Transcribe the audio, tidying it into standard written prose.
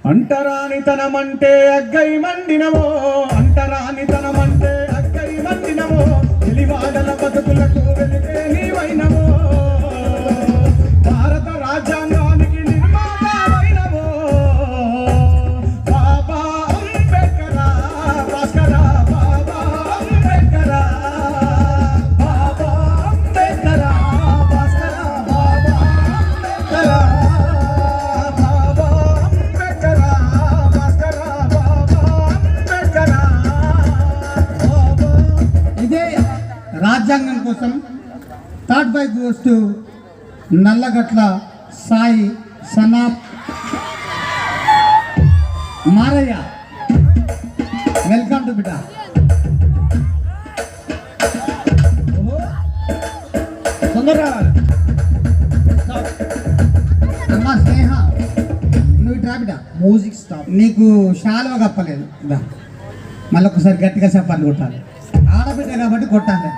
అంటరానితనమంటే అగ్గై మండినవో, అంటరానితనమంటే అగ్గై మండినవో, తెలివాడల బతుకులకు వెలిగే నీవైనవో, భారత రాజ్యాంగానికి నిర్మాతమైనవో, బాబా అంబేద్కరా భాస్కరా, బాబా అంబేద్కరా, బాబా అంబేద్కరా భాస్కరా, బాబా అంబేద్కరా. రాజ్యాంగం కోసం third by goes to Nallagatla Sai Sana Maraiah. Welcome to బిడ్డ. తొందరగా అమ్మా స్నేహ, నువ్వు ఇట్రా బిడ్డ. Music stop. నీకు షాలువ కప్పలేదు, మళ్ళీ ఒకసారి గట్టిగా చెప్పాలి, కొట్టాలి. ఆడబిడ్డ కాబట్టి కొట్టాలి.